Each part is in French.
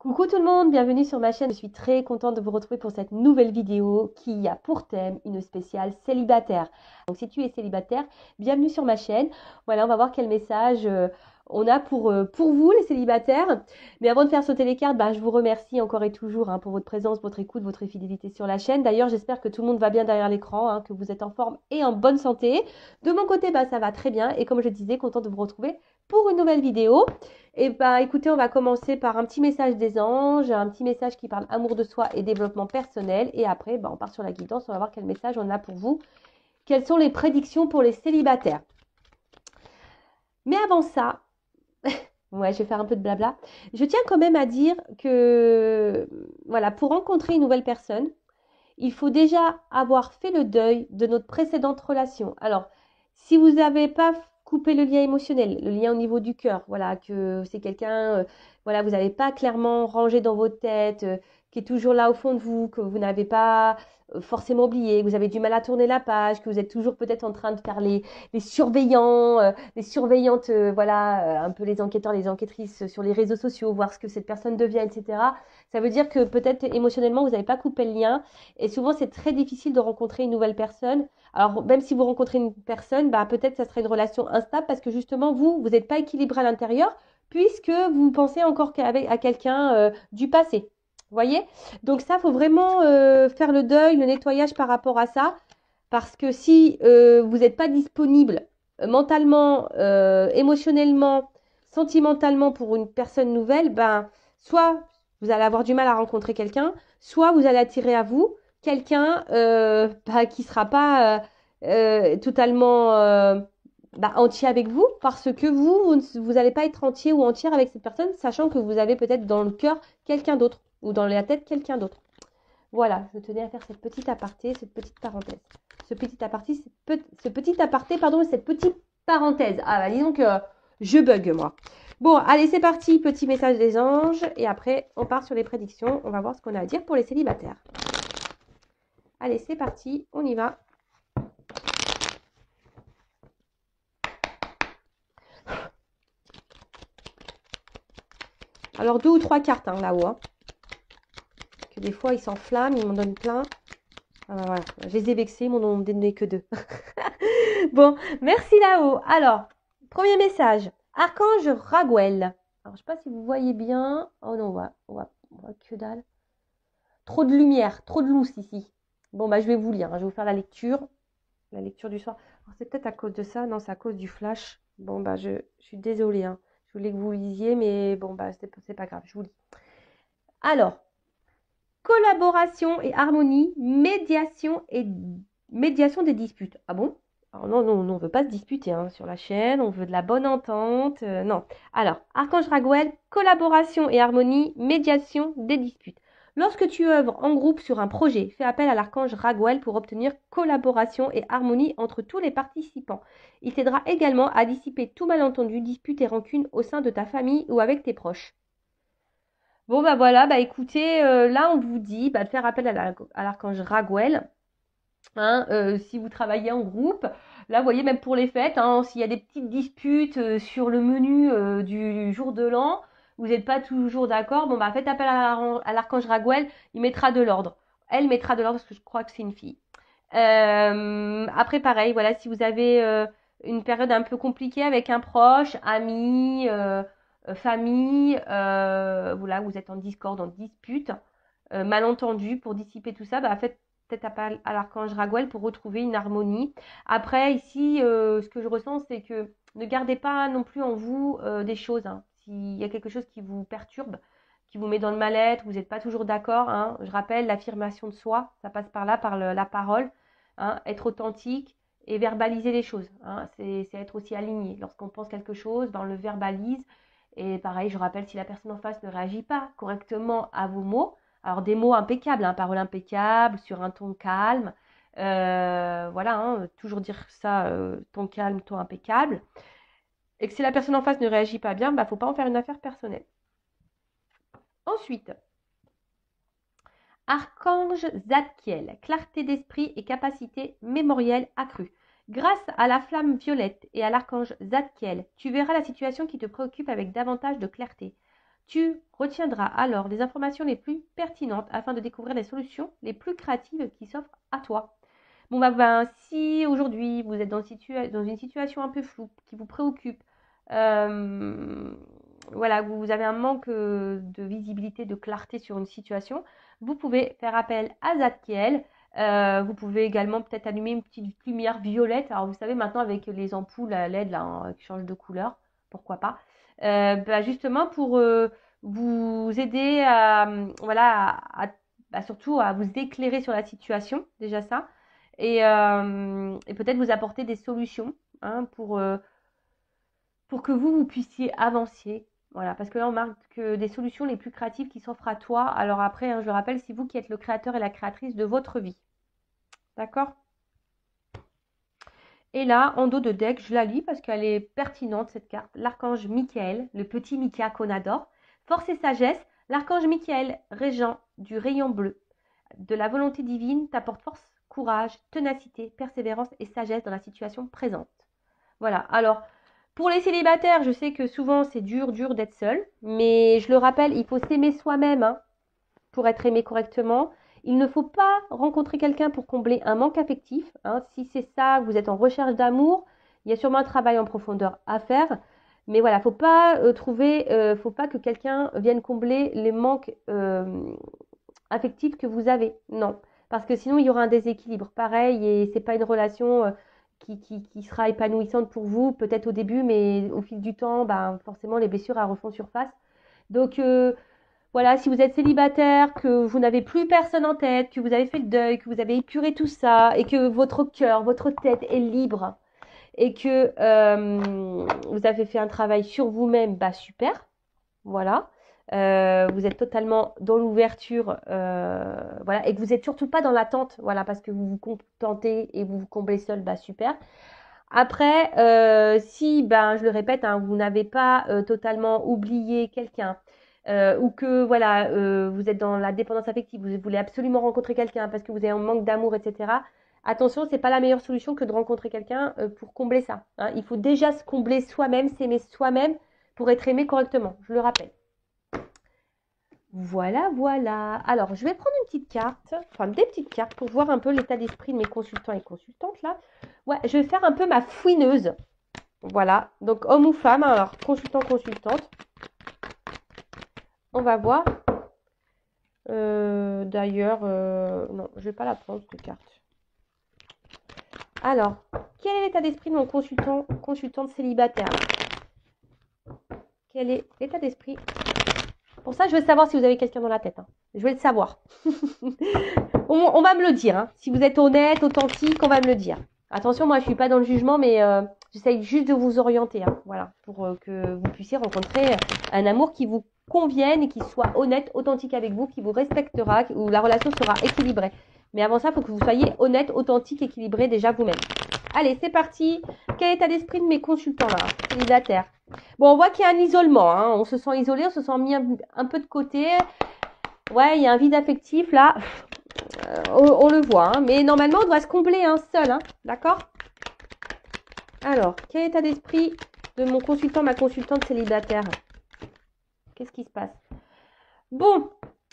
Coucou tout le monde, bienvenue sur ma chaîne. Je suis très contente de vous retrouver pour cette nouvelle vidéo qui a pour thème une spéciale célibataire. Donc si tu es célibataire, bienvenue sur ma chaîne. Voilà, on va voir quel message on a pour vous les célibataires. Mais avant de faire sauter les cartes, je vous remercie encore et toujours pour votre présence, votre écoute, votre fidélité sur la chaîne. D'ailleurs, j'espère que tout le monde va bien derrière l'écran, que vous êtes en forme et en bonne santé. De mon côté, ça va très bien. Et comme je disais, contente de vous retrouver pour une nouvelle vidéo. Et écoutez, on va commencer par un petit message des anges, un petit message qui parle amour de soi et développement personnel. Et après, on part sur la guidance, on va voir quel message on a pour vous. Quelles sont les prédictions pour les célibataires? Mais avant ça, ouais, je vais faire un peu de blabla. Je tiens quand même à dire que, voilà, pour rencontrer une nouvelle personne, il faut déjà avoir fait le deuil de notre précédente relation. Alors, si vous n'avez pas coupé le lien émotionnel, le lien au niveau du cœur, voilà, que c'est quelqu'un, voilà, vous n'avez pas clairement rangé dans votre tête, qui est toujours là au fond de vous, que vous n'avez pas forcément oublié, que vous avez du mal à tourner la page, que vous êtes toujours peut-être en train de faire les surveillants, les surveillantes, voilà, un peu les enquêteurs, les enquêtrices sur les réseaux sociaux, voir ce que cette personne devient, etc. Ça veut dire que peut-être émotionnellement, vous n'avez pas coupé le lien. Et souvent, c'est très difficile de rencontrer une nouvelle personne. Alors, même si vous rencontrez une personne, peut-être ça serait une relation instable parce que justement, vous n'êtes pas équilibré à l'intérieur puisque vous pensez encore à quelqu'un du passé. Vous voyez? Donc ça, il faut vraiment faire le deuil, le nettoyage par rapport à ça. Parce que si vous n'êtes pas disponible mentalement, émotionnellement, sentimentalement pour une personne nouvelle, soit vous allez avoir du mal à rencontrer quelqu'un, soit vous allez attirer à vous quelqu'un qui ne sera pas totalement entier avec vous, parce que vous n'allez pas être entier ou entière avec cette personne, sachant que vous avez peut-être dans le cœur quelqu'un d'autre, ou dans la tête quelqu'un d'autre. Voilà, je tenais à faire cette petite aparté, cette petite parenthèse. Ce petit aparté, cette petite parenthèse. Dis donc, je bug moi. Bon, allez, c'est parti, petit message des anges. Et après, on part sur les prédictions. On va voir ce qu'on a à dire pour les célibataires. Allez, c'est parti, on y va. Alors, 2 ou 3 cartes là-haut. Que des fois, ils s'enflamment, ils m'en donnent plein. Voilà. Je les ai vexés, ils m'en ont donné que 2. Bon, merci là-haut. Alors, premier message. Archange Raguel. Alors, je ne sais pas si vous voyez bien. Oh non, on voit que dalle. Trop de lumière, trop de lousse ici. Bon, je vais vous lire. Je vais vous faire la lecture du soir. C'est peut-être à cause de ça. Non, c'est à cause du flash. Bon, je suis désolée. Je voulais que vous lisiez, mais bon, c'est pas grave. Je vous lis. Alors, collaboration et harmonie, médiation des disputes. Ah bon? Alors non, on ne veut pas se disputer sur la chaîne, on veut de la bonne entente. Non. Alors, Archange Raguel, collaboration et harmonie, médiation des disputes. Lorsque tu œuvres en groupe sur un projet, fais appel à l'archange Raguel pour obtenir collaboration et harmonie entre tous les participants. Il t'aidera également à dissiper tout malentendu, dispute et rancune au sein de ta famille ou avec tes proches. Bon, voilà, écoutez, là, on vous dit de faire appel à l'archange Raguel. Si vous travaillez en groupe, là, vous voyez, même pour les fêtes, s'il y a des petites disputes sur le menu du jour de l'an, vous n'êtes pas toujours d'accord, faites appel à l'archange Raguel, il mettra de l'ordre. Elle mettra de l'ordre parce que je crois que c'est une fille. Après, pareil, voilà, si vous avez une période un peu compliquée avec un proche, ami, famille, voilà, vous êtes en discorde, en dispute, malentendu, pour dissiper tout ça, faites peut-être appel à l'archange Raguel pour retrouver une harmonie. Après, ici, ce que je ressens, c'est que ne gardez pas non plus en vous des choses. S'il y a quelque chose qui vous perturbe, qui vous met dans le mal-être, vous n'êtes pas toujours d'accord. Je rappelle, l'affirmation de soi, ça passe par là, par la parole. Être authentique et verbaliser les choses. C'est être aussi aligné. Lorsqu'on pense quelque chose, on le verbalise. Et pareil, je rappelle, si la personne en face ne réagit pas correctement à vos mots, alors des mots impeccables, parole impeccable, sur un ton calme, voilà, toujours dire ça, ton calme, ton impeccable. Et que si la personne en face ne réagit pas bien, faut pas en faire une affaire personnelle. Ensuite, Archange Zadkiel, clarté d'esprit et capacité mémorielle accrue. Grâce à la flamme violette et à l'archange Zadkiel, tu verras la situation qui te préoccupe avec davantage de clarté. Tu retiendras alors les informations les plus pertinentes afin de découvrir les solutions les plus créatives qui s'offrent à toi. Bon, si aujourd'hui vous êtes dans une situation un peu floue, qui vous préoccupe, voilà, vous avez un manque de visibilité, de clarté sur une situation, vous pouvez faire appel à Zadkiel. Vous pouvez également peut-être allumer une petite lumière violette. Alors vous savez maintenant avec les ampoules à LED là, qui changent de couleur, pourquoi pas. Justement pour vous aider voilà, surtout à vous éclairer sur la situation, déjà ça, et peut-être vous apporter des solutions pour que vous puissiez avancer. Voilà, parce que là, on marque que des solutions les plus créatives qui s'offrent à toi. Alors après, je le rappelle, c'est vous qui êtes le créateur et la créatrice de votre vie. D'accord? Et là, en dos de deck, je la lis parce qu'elle est pertinente, cette carte. L'archange Michael, le petit Mika qu'on adore. Force et sagesse, l'archange Michael, régent du rayon bleu de la volonté divine, t'apporte force, courage, ténacité, persévérance et sagesse dans la situation présente. Voilà, alors, pour les célibataires, je sais que souvent c'est dur d'être seul, mais je le rappelle, il faut s'aimer soi-même pour être aimé correctement. Il ne faut pas rencontrer quelqu'un pour combler un manque affectif. Si c'est ça, vous êtes en recherche d'amour, il y a sûrement un travail en profondeur à faire. Mais voilà, faut pas faut pas que quelqu'un vienne combler les manques affectifs que vous avez. Non, parce que sinon il y aura un déséquilibre. Pareil, et c'est pas une relation qui sera épanouissante pour vous, peut-être au début, mais au fil du temps, forcément les blessures elles refont surface. Donc voilà, si vous êtes célibataire, que vous n'avez plus personne en tête, que vous avez fait le deuil, que vous avez épuré tout ça, et que votre cœur, votre tête est libre, et que vous avez fait un travail sur vous-même, super, voilà. Vous êtes totalement dans l'ouverture, voilà, et que vous n'êtes surtout pas dans l'attente, voilà, parce que vous vous contentez et vous vous comblez seul, super. Après, si, je le répète, vous n'avez pas totalement oublié quelqu'un, ou que voilà, vous êtes dans la dépendance affective, vous voulez absolument rencontrer quelqu'un parce que vous avez un manque d'amour, etc. Attention, c'est pas la meilleure solution que de rencontrer quelqu'un pour combler ça. Il faut déjà se combler soi-même, s'aimer soi-même pour être aimé correctement. Je le rappelle. Voilà, voilà. Alors, je vais prendre une petite carte, enfin des petites cartes pour voir un peu l'état d'esprit de mes consultants et consultantes là. Ouais, je vais faire un peu ma fouineuse. Voilà, donc homme ou femme, alors consultant, consultante. On va voir. D'ailleurs, non, je ne vais pas la prendre cette carte. Alors, quel est l'état d'esprit de mon consultante célibataire? Quel est l'état d'esprit? Pour ça, je veux savoir si vous avez quelqu'un dans la tête. Je vais le savoir. on va me le dire. Si vous êtes honnête, authentique, on va me le dire. Attention, moi, je ne suis pas dans le jugement, mais j'essaye juste de vous orienter. Voilà, pour que vous puissiez rencontrer un amour qui vous convienne et qui soit honnête, authentique avec vous, qui vous respectera, où la relation sera équilibrée. Mais avant ça, il faut que vous soyez honnête, authentique, équilibré déjà vous-même. Allez, c'est parti. Quel est l'état d'esprit de mes consultants là, célibataires? Bon, on voit qu'il y a un isolement. On se sent isolé, on se sent mis un peu de côté. Ouais, il y a un vide affectif là. On le voit. Mais normalement, on doit se combler seul. D'accord? Alors, quel est l'état d'esprit de mon consultant, ma consultante célibataire? Qu'est-ce qui se passe? Bon,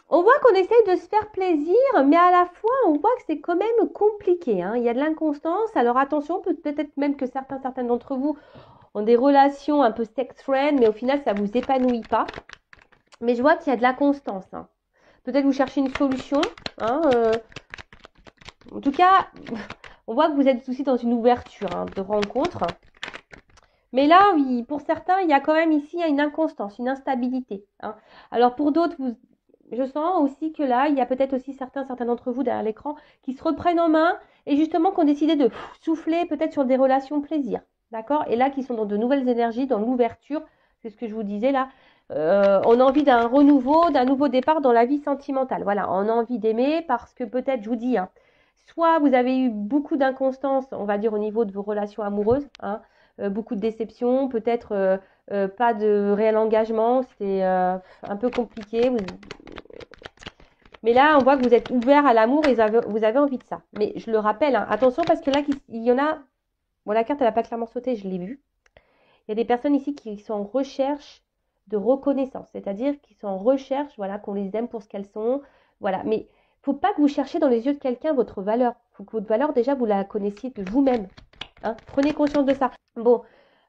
on voit qu'on essaye de se faire plaisir, mais à la fois, on voit que c'est quand même compliqué. Il y a de l'inconstance. Alors attention, peut-être même que certains d'entre vous ont des relations un peu sex-friend, mais au final, ça ne vous épanouit pas. Mais je vois qu'il y a de l'inconstance. Peut-être vous cherchez une solution. En tout cas, on voit que vous êtes aussi dans une ouverture de rencontre. Mais là, oui, pour certains, il y a quand même ici une inconstance, une instabilité. Alors pour d'autres, je sens aussi que là, il y a peut-être aussi certains d'entre vous derrière l'écran qui se reprennent en main et justement qui ont décidé de souffler peut-être sur des relations plaisir. D'accord? Et là, qui sont dans de nouvelles énergies, dans l'ouverture, c'est ce que je vous disais là. On a envie d'un renouveau, d'un nouveau départ dans la vie sentimentale. Voilà, on a envie d'aimer parce que peut-être, je vous dis, soit vous avez eu beaucoup d'inconstance, on va dire au niveau de vos relations amoureuses, beaucoup de déceptions, peut-être pas de réel engagement, c'est un peu compliqué. Mais là, on voit que vous êtes ouvert à l'amour et vous avez envie de ça. Mais je le rappelle, attention parce que là, il y en a... Bon, la carte, elle n'a pas clairement sauté, je l'ai vue. Il y a des personnes ici qui sont en recherche de reconnaissance, c'est-à-dire qu'ils sont en recherche, voilà, qu'on les aime pour ce qu'elles sont, voilà. Mais il ne faut pas que vous cherchiez dans les yeux de quelqu'un votre valeur. Il faut que votre valeur, déjà, vous la connaissiez de vous-même. Hein. Prenez conscience de ça. Bon,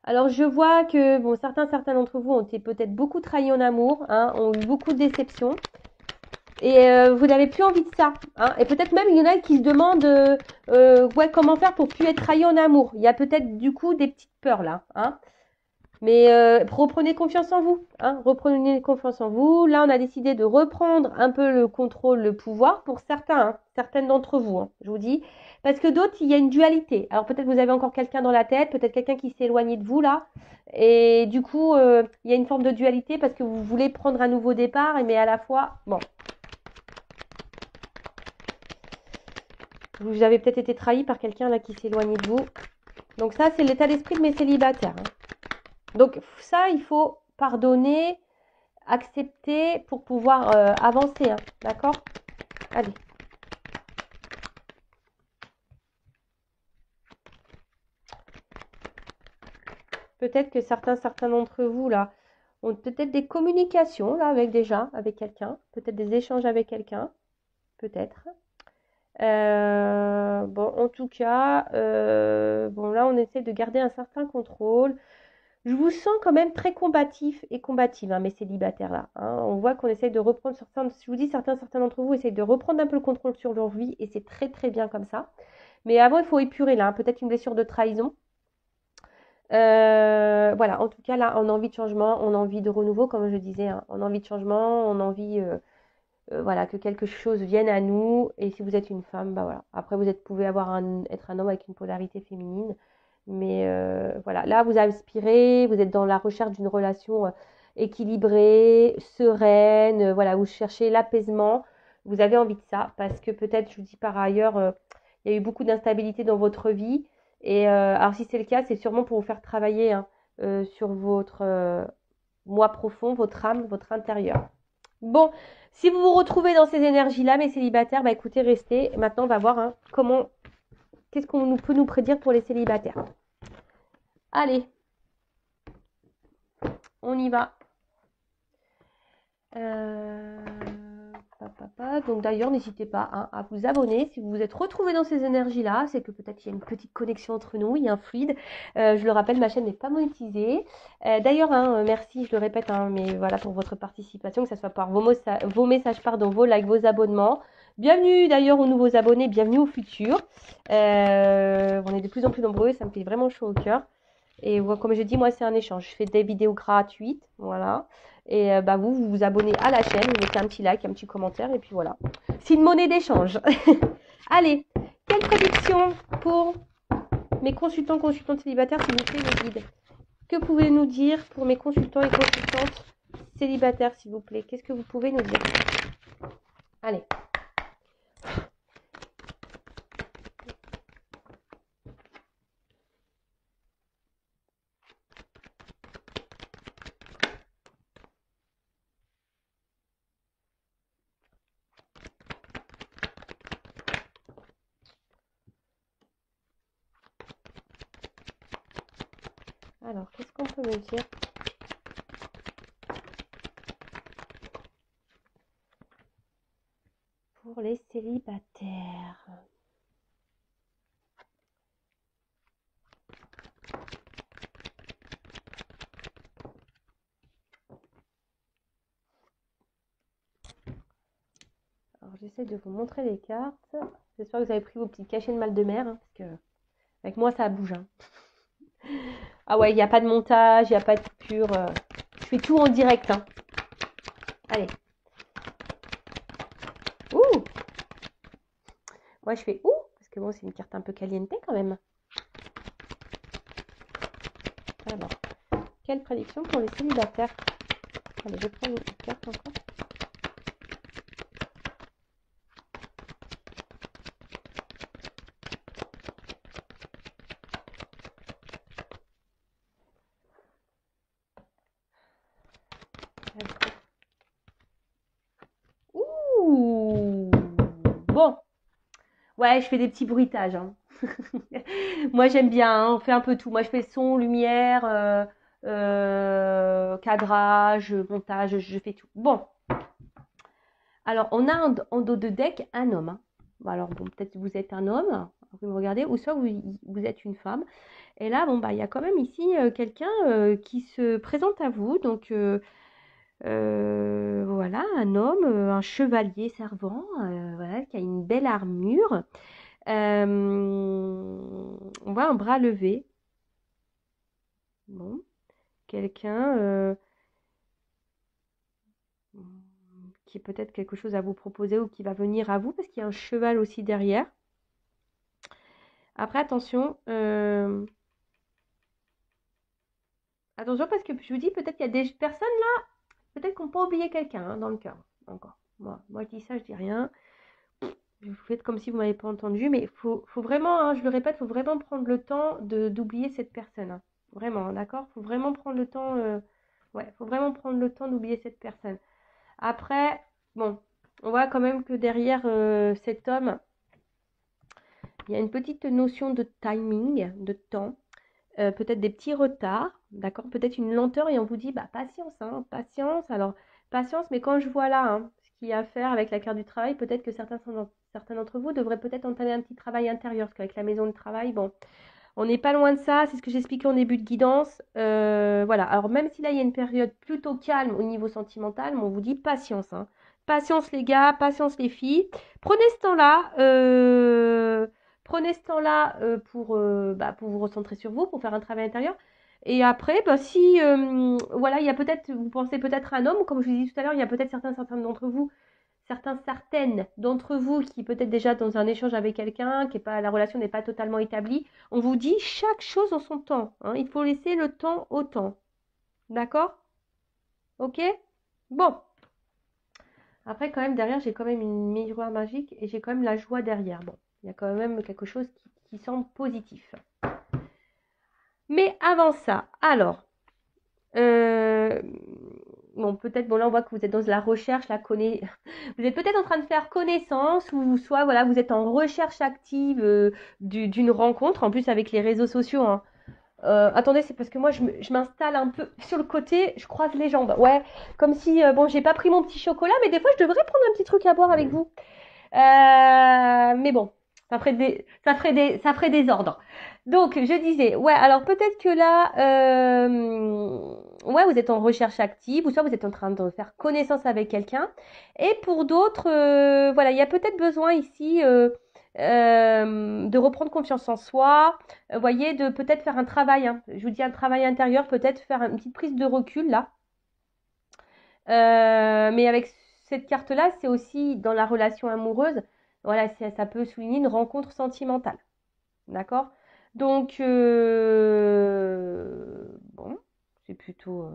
alors je vois que bon, certains d'entre vous ont été peut-être beaucoup trahis en amour, hein, ont eu beaucoup de déceptions. Et vous n'avez plus envie de ça. Hein. Et peut-être même, il y en a qui se demandent ouais, comment faire pour plus être trahi en amour. Il y a peut-être du coup des petites peurs là. Hein. Mais reprenez confiance en vous. Hein. Reprenez confiance en vous. Là, on a décidé de reprendre un peu le contrôle, le pouvoir pour certains, hein, certaines d'entre vous, hein, je vous dis. Parce que d'autres, il y a une dualité. Alors peut-être vous avez encore quelqu'un dans la tête, peut-être quelqu'un qui s'est éloigné de vous là. Et du coup, il y a une forme de dualité parce que vous voulez prendre un nouveau départ, mais à la fois, bon. Vous avez peut-être été trahi par quelqu'un là qui s'est éloigné de vous. Donc ça, c'est l'état d'esprit de mes célibataires. Hein. Donc ça, il faut pardonner, accepter pour pouvoir avancer. Hein. D'accord? Allez. Peut-être que certains d'entre vous là ont peut-être des communications là avec quelqu'un. Peut-être des échanges avec quelqu'un. Peut-être. Bon, en tout cas, bon là, on essaie de garder un certain contrôle. Je vous sens quand même très combatif et combative, hein, mes célibataires là. Hein. On voit qu'on essaye de reprendre certains, je vous dis, certains d'entre vous essayent de reprendre un peu le contrôle sur leur vie et c'est très très bien comme ça. Mais avant, il faut épurer là, hein, peut-être une blessure de trahison. Voilà, en tout cas là, on a envie de changement, on a envie de renouveau, comme je disais, hein. On a envie de changement, on a envie voilà, que quelque chose vienne à nous. Et si vous êtes une femme, bah voilà. Après, pouvez être un homme avec une polarité féminine. Mais voilà, là, vous aspirez, vous êtes dans la recherche d'une relation équilibrée, sereine. Voilà, vous cherchez l'apaisement. Vous avez envie de ça parce que peut-être, je vous dis par ailleurs, il y a eu beaucoup d'instabilité dans votre vie. Et alors, si c'est le cas, c'est sûrement pour vous faire travailler hein, sur votre moi profond, votre âme, votre intérieur. Bon, si vous vous retrouvez dans ces énergies-là, mes célibataires, bah écoutez, restez. Maintenant, on va voir hein, qu'est-ce qu'on peut nous prédire pour les célibataires. Allez, on y va. Donc d'ailleurs, n'hésitez pas hein, à vous abonner. Si vous vous êtes retrouvés dans ces énergies-là, c'est que peut-être il y a une petite connexion entre nous, il y a un fluide. Je le rappelle, ma chaîne n'est pas monétisée. D'ailleurs, hein, merci, je le répète, hein, mais voilà pour votre participation, que ce soit par vos messages, pardon, vos likes, vos abonnements. Bienvenue d'ailleurs aux nouveaux abonnés, bienvenue au futur. On est de plus en plus nombreux, ça me fait vraiment chaud au cœur. Et comme je dis, moi, c'est un échange. Je fais des vidéos gratuites, voilà. Et bah, vous vous abonnez à la chaîne, vous mettez un petit like, un petit commentaire, et puis voilà. C'est une monnaie d'échange. Allez, quelle prédiction pour mes consultantes célibataires, s'il vous plaît, les guides? Que pouvez-vous nous dire pour mes consultants et consultantes célibataires, s'il vous plaît? Qu'est-ce que vous pouvez nous dire? Allez. Alors, qu'est-ce qu'on peut me dire? Pour les célibataires. Alors, j'essaie de vous montrer les cartes. J'espère que vous avez pris vos petites cachets de mal de mer, hein, parce que avec moi, ça bouge. Hein. Ah ouais, il n'y a pas de montage, il n'y a pas de coupure. Je fais tout en direct. Hein. Allez. Ouh! Moi, je fais ouh, parce que bon, c'est une carte un peu caliente quand même. Alors, quelle prédiction pour les célibataires? Allez, je prends une petite carte encore. Ouh! Bon. Ouais, je fais des petits bruitages. Hein. Moi, j'aime bien. Hein, on fait un peu tout. Moi, je fais son, lumière. cadrage, montage, je fais tout. Bon, alors on a en dos de deck un homme. Hein. Bon, alors bon, peut-être que vous êtes un homme, vous me regardez, ou soit vous êtes une femme. Et là, bon, bah, il y a quand même ici quelqu'un qui se présente à vous. Donc, voilà, un homme, un chevalier servant, voilà, qui a une belle armure. On voit un bras levé. Bon, quelqu'un qui a peut-être quelque chose à vous proposer ou qui va venir à vous parce qu'il y a un cheval aussi derrière. Après, attention, attention parce que je vous dis, peut-être qu'il y a des personnes là, peut-être qu'on peut oublier quelqu'un hein, dans le cœur. Encore. Moi, je dis ça, je dis rien. Vous faites comme si vous ne m'avez pas entendu, mais faut vraiment, hein, je le répète, il faut vraiment prendre le temps d'oublier cette personne. Hein. Vraiment, d'accord? Il faut vraiment prendre le temps, ouais, faut vraiment prendre le temps d'oublier cette personne. Après, bon, on voit quand même que derrière cet homme, il y a une petite notion de timing, de temps, peut-être des petits retards, d'accord? Peut-être une lenteur et on vous dit, bah patience, hein, patience. Alors, patience, mais quand je vois là, hein, ce qu'il y a à faire avec la carte du travail, peut-être que certains d'entre vous devraient peut-être entamer un petit travail intérieur, parce qu'avec la maison de travail, bon, on n'est pas loin de ça, c'est ce que j'expliquais en début de guidance. Voilà, alors même si là, il y a une période plutôt calme au niveau sentimental, mais on vous dit patience, hein. Patience les gars, patience les filles. Prenez ce temps-là, pour vous recentrer sur vous, pour faire un travail intérieur. Et après, bah, si voilà, il y a peut-être, vous pensez peut-être à un homme, comme je vous ai dit tout à l'heure, il y a peut-être certains d'entre vous certaines d'entre vous qui peut-être déjà dans un échange avec quelqu'un, qui est pas, la relation n'est pas totalement établie, on vous dit chaque chose en son temps. Hein. Il faut laisser le temps au temps. D'accord? Ok? Bon. Après, quand même, derrière, j'ai quand même une miroir magique et j'ai quand même la joie derrière. Bon, il y a quand même quelque chose qui semble positif. Mais avant ça, alors, euh, bon, peut-être, bon, là, on voit que vous êtes dans la recherche, vous êtes peut-être en train de faire connaissance ou soit, voilà, vous êtes en recherche active d'une rencontre, en plus avec les réseaux sociaux. Hein. Attendez, c'est parce que moi, je m'installe un peu sur le côté, je croise les jambes. Ouais, comme si, bon, j'ai pas pris mon petit chocolat, mais des fois, je devrais prendre un petit truc à boire avec vous. Mais bon, ça ferait des ordres. Donc, je disais, ouais, alors peut-être que là, ouais, vous êtes en recherche active, ou soit vous êtes en train de faire connaissance avec quelqu'un. Et pour d'autres, voilà, il y a peut-être besoin ici de reprendre confiance en soi. Vous voyez, de peut-être faire un travail. Hein. Je vous dis un travail intérieur, peut-être faire une petite prise de recul là. Mais avec cette carte-là, c'est aussi dans la relation amoureuse, voilà, ça peut souligner une rencontre sentimentale. D'accord? Donc, bon, c'est plutôt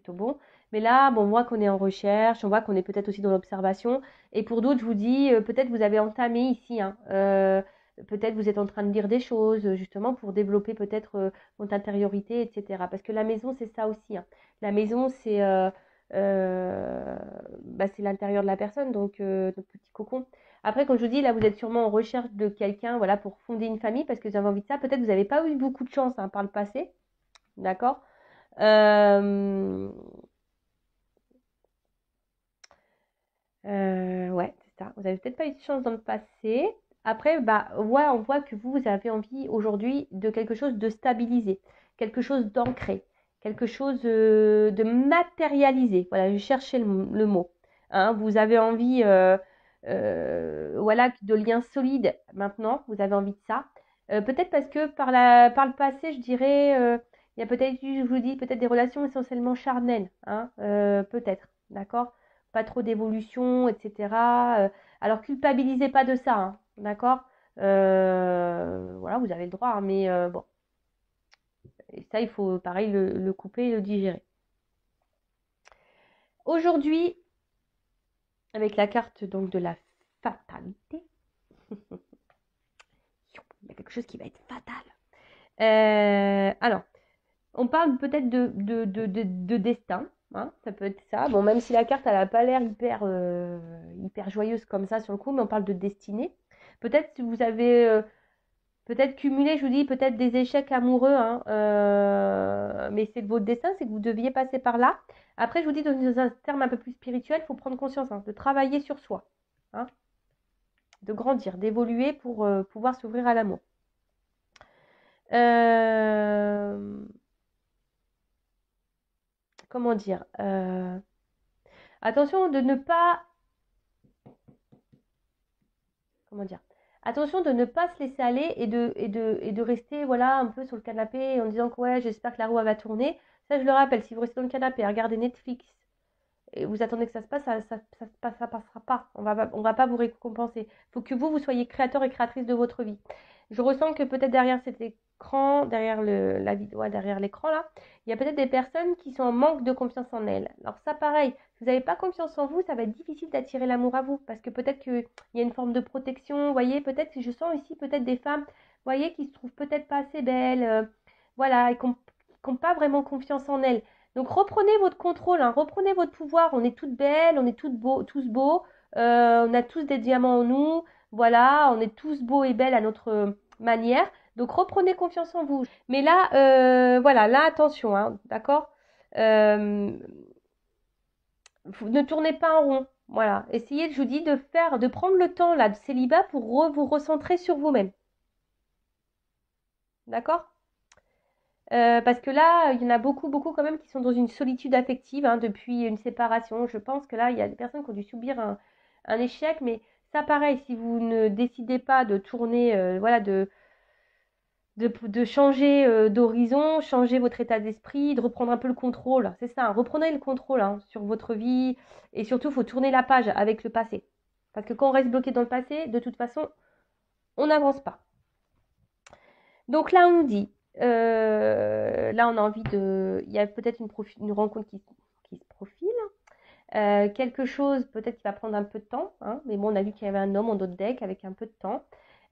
bon. Mais là, bon, on voit qu'on est en recherche, on voit qu'on est peut-être aussi dans l'observation. Et pour d'autres, je vous dis, peut-être vous avez entamé ici, hein, peut-être vous êtes en train de lire des choses, justement, pour développer peut-être votre intériorité, etc. Parce que la maison, c'est ça aussi. Hein. La maison, bah, c'est l'intérieur de la personne, donc notre petit cocon. Après, comme je vous dis, là, vous êtes sûrement en recherche de quelqu'un, voilà, pour fonder une famille, parce que vous avez envie de ça. Peut-être que vous n'avez pas eu beaucoup de chance hein, par le passé, d'accord? Ouais, c'est ça. Vous n'avez peut-être pas eu de chance dans le passé. Après, bah, ouais, on voit que vous avez envie aujourd'hui de quelque chose de stabilisé, quelque chose d'ancré, quelque chose de matérialisé. Voilà, je cherchais le mot. Hein, vous avez envie, voilà, de liens solides maintenant. Vous avez envie de ça. Peut-être parce que par le passé, je dirais, il y a peut-être, je vous dis, peut-être des relations essentiellement charnelles. Hein, peut-être, d'accord? Pas trop d'évolution, etc. Alors culpabilisez pas de ça, hein, d'accord? Voilà, vous avez le droit, hein, mais bon, et ça il faut pareil le couper et le digérer. Aujourd'hui, avec la carte donc de la fatalité, il y a quelque chose qui va être fatal. Alors, on parle peut-être de destin, hein, ça peut être ça. Bon, même si la carte elle n'a pas l'air hyper joyeuse comme ça sur le coup, mais on parle de destinée. Peut-être si vous avez Peut-être cumuler, je vous dis, peut-être des échecs amoureux, hein, mais c'est votre destin, c'est que vous deviez passer par là. Après, je vous dis, dans un terme un peu plus spirituel, il faut prendre conscience, hein, de travailler sur soi, hein, de grandir, d'évoluer pour pouvoir s'ouvrir à l'amour. Comment dire Attention de ne pas... Comment dire Attention de ne pas se laisser aller et de rester voilà, un peu sur le canapé en disant que ouais, j'espère que la roue va tourner. Ça, je le rappelle, si vous restez dans le canapé à regarder Netflix et vous attendez que ça se passe, ça passera pas. On va pas vous récompenser. Il faut que vous soyez créateur et créatrice de votre vie. Je ressens que peut-être derrière cet écran, derrière la vidéo, derrière l'écran là, il y a peut-être des personnes qui sont en manque de confiance en elles. Alors ça, pareil, si vous n'avez pas confiance en vous, ça va être difficile d'attirer l'amour à vous parce que peut-être qu'il y a une forme de protection. Vous voyez, peut-être que je sens ici peut-être des femmes, vous voyez, qui se trouvent peut-être pas assez belles, voilà, et qui n'ont pas vraiment confiance en elles. Donc reprenez votre contrôle, hein, reprenez votre pouvoir. On est toutes belles, on est tous beaux, on a tous des diamants en nous. Voilà, on est tous beaux et belles à notre manière. Donc reprenez confiance en vous. Mais là, voilà, là attention, hein, d'accord. Ne tournez pas en rond. Voilà, essayez, je vous dis, de prendre le temps là de célibat pour vous recentrer sur vous-même. D'accord? Parce que là, il y en a beaucoup, beaucoup quand même qui sont dans une solitude affective, hein, depuis une séparation. Je pense que là, il y a des personnes qui ont dû subir un échec, mais ça, pareil, si vous ne décidez pas de tourner, voilà, de changer d'horizon, changer votre état d'esprit, de reprendre un peu le contrôle. C'est ça, hein, reprenez le contrôle, hein, sur votre vie. Et surtout, il faut tourner la page avec le passé. Parce que quand on reste bloqué dans le passé, de toute façon, on n'avance pas. Donc là, on dit, là, on a envie de... Il y a peut-être une rencontre qui se profile. Quelque chose, peut-être qui va prendre un peu de temps, hein, mais bon, on a vu qu'il y avait un homme en d'autres deck avec un peu de temps.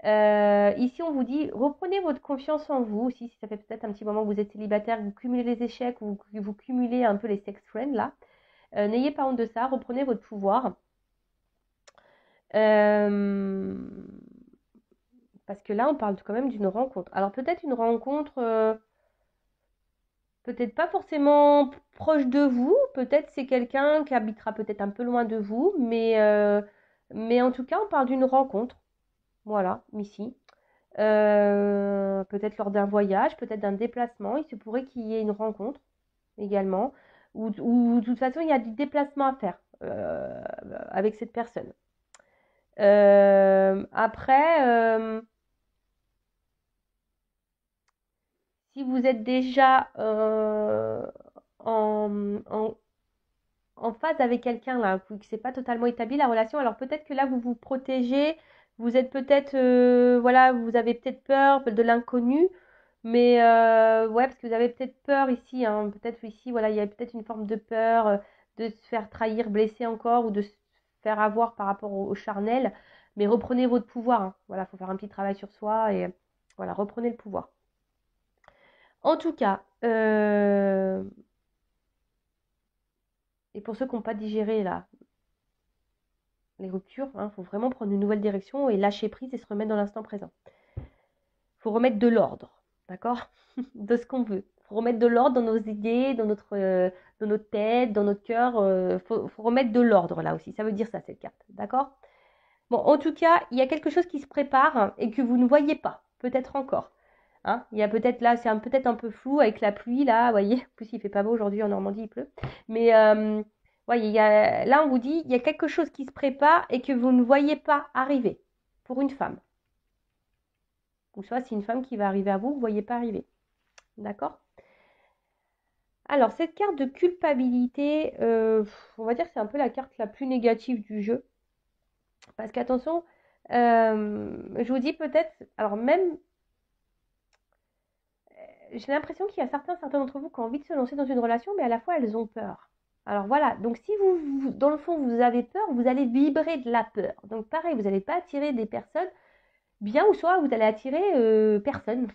Ici, on vous dit, reprenez votre confiance en vous. Si ça fait peut-être un petit moment que vous êtes célibataire, que vous cumulez les échecs ou que vous cumulez un peu les sex friends, là. N'ayez pas honte de ça, reprenez votre pouvoir. Parce que là, on parle quand même d'une rencontre. Alors peut-être une rencontre, peut-être pas forcément proche de vous, peut-être c'est quelqu'un qui habitera peut-être un peu loin de vous, mais en tout cas, on parle d'une rencontre. Voilà, ici. Peut-être lors d'un voyage, peut-être d'un déplacement. Il se pourrait qu'il y ait une rencontre également. Ou de toute façon, il y a du déplacement à faire avec cette personne. Après, si vous êtes déjà en, en phase avec quelqu'un là, que c'est pas totalement établi la relation, alors peut-être que là vous vous protégez, vous êtes peut-être, voilà, vous avez peut-être peur de l'inconnu, mais ouais, parce que vous avez peut-être peur ici, hein, peut-être ici, voilà, il y a peut-être une forme de peur de se faire trahir, blesser encore, ou de se faire avoir par rapport au charnel, mais reprenez votre pouvoir, hein. Voilà, il faut faire un petit travail sur soi et voilà, reprenez le pouvoir. En tout cas, et pour ceux qui n'ont pas digéré là, les ruptures, il faut vraiment prendre une nouvelle direction et lâcher prise et se remettre dans l'instant présent. Il faut remettre de l'ordre, d'accord? De ce qu'on veut. Il faut remettre de l'ordre dans nos idées, dans notre tête, dans notre cœur. Faut remettre de l'ordre là aussi. Ça veut dire ça, cette carte, d'accord? Bon, en tout cas, il y a quelque chose qui se prépare et que vous ne voyez pas, peut-être encore. Hein, il y a peut-être là, c'est peut-être un peu flou avec la pluie là, vous voyez. En plus, il fait pas beau aujourd'hui en Normandie, il pleut. Mais voyez, là, on vous dit, il y a quelque chose qui se prépare et que vous ne voyez pas arriver pour une femme. Ou soit c'est une femme qui va arriver à vous, vous ne voyez pas arriver. D'accord? Alors, cette carte de culpabilité, on va dire que c'est un peu la carte la plus négative du jeu. Parce qu'attention, je vous dis peut-être, alors même, j'ai l'impression qu'il y a certains d'entre vous qui ont envie de se lancer dans une relation, mais à la fois elles ont peur. Alors voilà, donc si vous, dans le fond, vous avez peur, vous allez vibrer de la peur. Donc pareil, vous n'allez pas attirer des personnes bien ou soit vous allez attirer personne.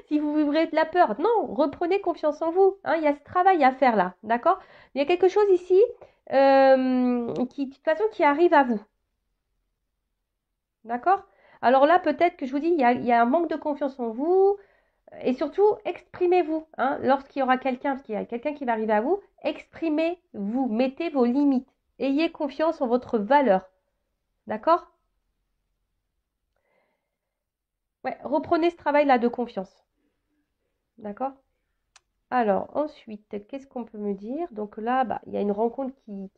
Si vous vibrez de la peur, non, reprenez confiance en vous. Hein, il y a ce travail à faire là, d'accord? Il y a quelque chose ici qui, de toute façon, qui arrive à vous. D'accord? Alors là, peut-être que je vous dis, il y a un manque de confiance en vous. Et surtout, exprimez-vous. Hein, lorsqu'il y aura quelqu'un, parce qu'il y a quelqu'un qui va arriver à vous, exprimez-vous. Mettez vos limites. Ayez confiance en votre valeur. D'accord? Ouais, reprenez ce travail-là de confiance. D'accord? Alors, ensuite, qu'est-ce qu'on peut me dire? Donc là, bah, il y a une rencontre qui...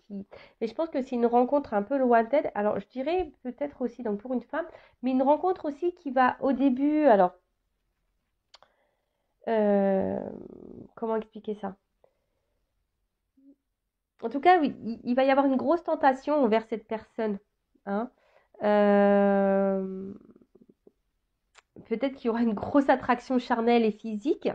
Mais je pense que c'est une rencontre un peu lointaine. Alors, je dirais peut-être aussi, donc pour une femme, mais une rencontre aussi qui va au début... Alors, euh, comment expliquer ça? En tout cas, oui, il va y avoir une grosse tentation envers cette personne. Hein. Euh, peut-être qu'il y aura une grosse attraction charnelle et physique.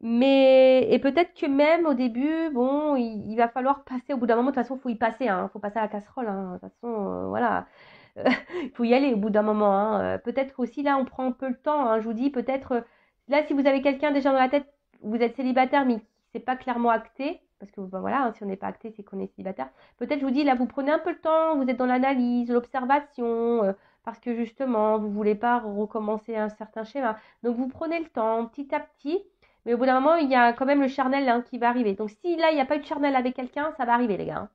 Mais, et peut-être que même au début, bon, il va falloir passer au bout d'un moment. De toute façon, il faut y passer. Hein, faut passer à la casserole. Hein, de toute façon, voilà. Il faut y aller au bout d'un moment. Hein. Peut-être aussi, là, on prend un peu le temps. Hein, je vous dis, peut-être, là, si vous avez quelqu'un déjà dans la tête, vous êtes célibataire, mais c'est pas clairement acté. Parce que, ben, voilà, hein, si on n'est pas acté, c'est qu'on est célibataire. Peut-être, je vous dis, là, vous prenez un peu le temps. Vous êtes dans l'analyse, l'observation. Parce que, justement, vous voulez pas recommencer un certain schéma. Donc, vous prenez le temps, petit à petit. Mais au bout d'un moment, il y a quand même le charnel hein, qui va arriver. Donc si là, il n'y a pas eu de charnel avec quelqu'un, ça va arriver, les gars. Hein.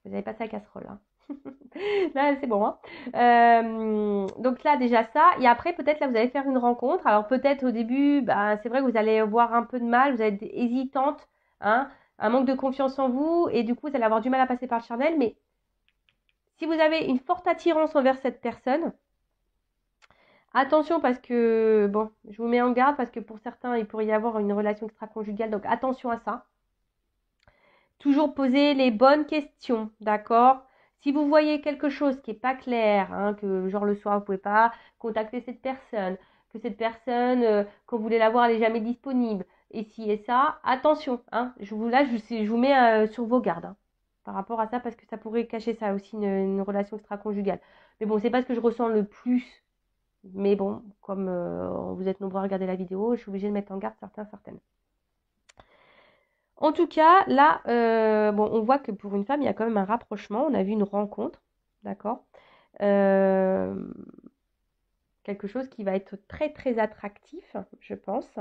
Vous avez passé la casserole. Hein. Là, c'est bon. Hein. Donc là, déjà ça. Et après, peut-être là, vous allez faire une rencontre. Alors peut-être au début, bah, c'est vrai que vous allez avoir un peu de mal, vous allez être hésitante, hein, un manque de confiance en vous. Et du coup, vous allez avoir du mal à passer par le charnel. Mais si vous avez une forte attirance envers cette personne, attention parce que, bon, je vous mets en garde parce que pour certains, il pourrait y avoir une relation extra-conjugale. Donc attention à ça. Toujours poser les bonnes questions, d'accord? Si vous voyez quelque chose qui n'est pas clair, hein, que genre le soir vous ne pouvez pas contacter cette personne, que cette personne, quand vous voulez la voir, elle n'est jamais disponible, et ci et ça, attention, hein, je vous mets sur vos gardes hein, par rapport à ça, parce que ça pourrait cacher ça aussi, une relation extra-conjugale. Mais bon, c'est pas ce que je ressens le plus, mais bon, comme vous êtes nombreux à regarder la vidéo, je suis obligée de mettre en garde certaines. En tout cas, là, bon, on voit que pour une femme, il y a quand même un rapprochement. On a vu une rencontre, d'accord? Euh, quelque chose qui va être très, très attractif, je pense.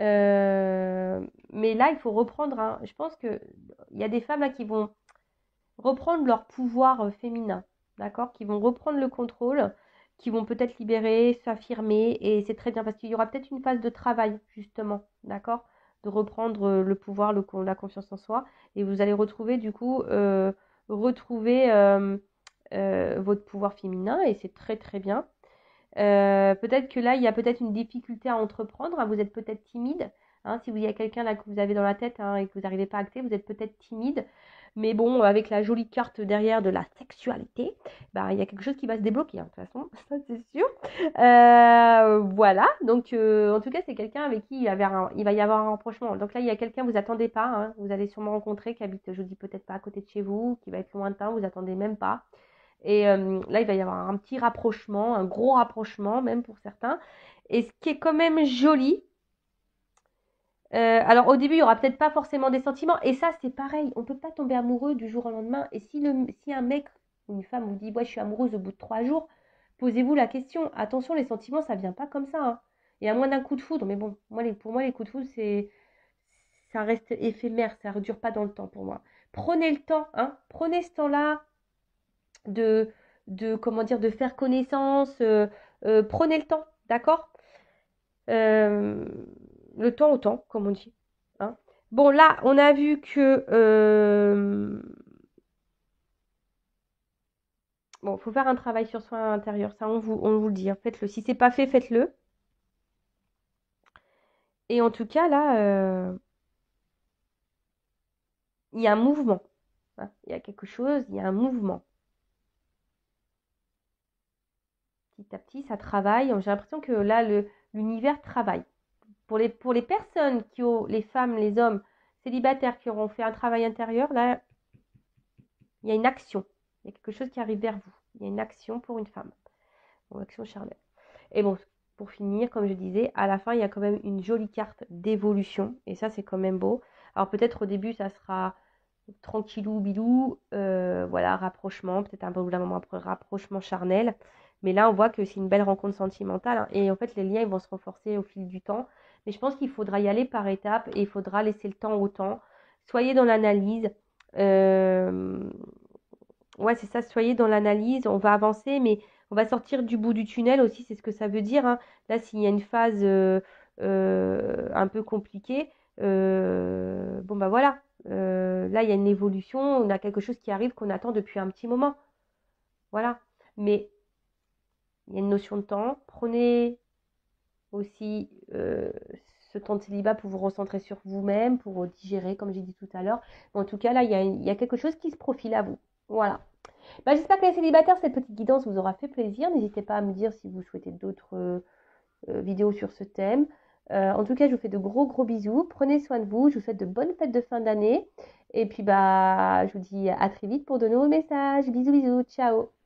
Mais là, il faut reprendre, je pense qu'il y a des femmes là qui vont reprendre leur pouvoir féminin, d'accord? Qui vont reprendre le contrôle, qui vont peut-être libérer, s'affirmer, et c'est très bien parce qu'il y aura peut-être une phase de travail, justement, d'accord? De reprendre le pouvoir, la confiance en soi, et vous allez retrouver du coup, retrouver votre pouvoir féminin, et c'est très très bien. Peut-être que là, il y a peut-être une difficulté à entreprendre, hein, vous êtes peut-être timide, hein, si il y a quelqu'un là que vous avez dans la tête hein, et que vous n'arrivez pas à acter, vous êtes peut-être timide, mais bon, avec la jolie carte derrière de la sexualité, bah, il y a quelque chose qui va se débloquer, hein, de toute façon, ça c'est sûr. Voilà, donc en tout cas, c'est quelqu'un avec qui il va y avoir un rapprochement. Donc là, il y a quelqu'un, vous attendez pas, hein, vous allez sûrement rencontrer, qui habite, je vous dis peut-être pas à côté de chez vous, qui va être lointain, vous attendez même pas. Et là, il va y avoir un petit rapprochement, un gros rapprochement même pour certains. Et ce qui est quand même joli, alors au début, il n'y aura peut-être pas forcément des sentiments. Et ça, c'est pareil, on ne peut pas tomber amoureux du jour au lendemain. Et si un mec ou une femme vous dit, ouais, je suis amoureuse au bout de 3 jours, posez-vous la question. Attention, les sentiments, ça ne vient pas comme ça. Hein. Et à moins d'un coup de foudre, mais bon, pour moi, les coups de foudre, ça reste éphémère, ça ne dure pas dans le temps pour moi. Prenez le temps, hein, prenez ce temps-là de, comment dire, de faire connaissance. Prenez le temps, d'accord. Euh, le temps au temps, comme on dit. Hein. Bon, là, on a vu que... bon, il faut faire un travail sur soi intérieur, ça, on vous le dit. Hein. Faites-le. Si c'est pas fait, faites-le. Et en tout cas, là, il y a un mouvement. Hein. Il y a quelque chose, il y a un mouvement. Petit à petit, ça travaille. J'ai l'impression que là, l'univers travaille. Pour les personnes qui ont, les femmes, les hommes célibataires qui auront fait un travail intérieur, là, il y a une action. Il y a quelque chose qui arrive vers vous. Il y a une action pour une femme. Une action charnelle. Et bon, pour finir, comme je disais, à la fin, il y a quand même une jolie carte d'évolution. Et ça, c'est quand même beau. Alors peut-être au début, ça sera tranquillou, bilou, voilà, rapprochement, peut-être un peu au bout d'un moment après rapprochement charnel. Mais là, on voit que c'est une belle rencontre sentimentale, hein. Et en fait, les liens, ils vont se renforcer au fil du temps. Mais je pense qu'il faudra y aller par étapes et il faudra laisser le temps au temps. Soyez dans l'analyse. Euh, ouais, c'est ça, soyez dans l'analyse. On va avancer, mais on va sortir du bout du tunnel aussi, c'est ce que ça veut dire, hein. Là, s'il y a une phase un peu compliquée, bon, bah voilà. Là, il y a une évolution, on a quelque chose qui arrive qu'on attend depuis un petit moment. Voilà. Mais il y a une notion de temps. Prenez aussi ce temps de célibat pour vous recentrer sur vous-même, pour digérer, comme j'ai dit tout à l'heure. En tout cas, là, il y a quelque chose qui se profile à vous. Voilà. Bah, j'espère que les célibataires, cette petite guidance vous aura fait plaisir. N'hésitez pas à me dire si vous souhaitez d'autres vidéos sur ce thème. En tout cas, je vous fais de gros gros bisous. Prenez soin de vous. Je vous souhaite de bonnes fêtes de fin d'année. Et puis, bah, je vous dis à très vite pour de nouveaux messages. Bisous, bisous. Ciao.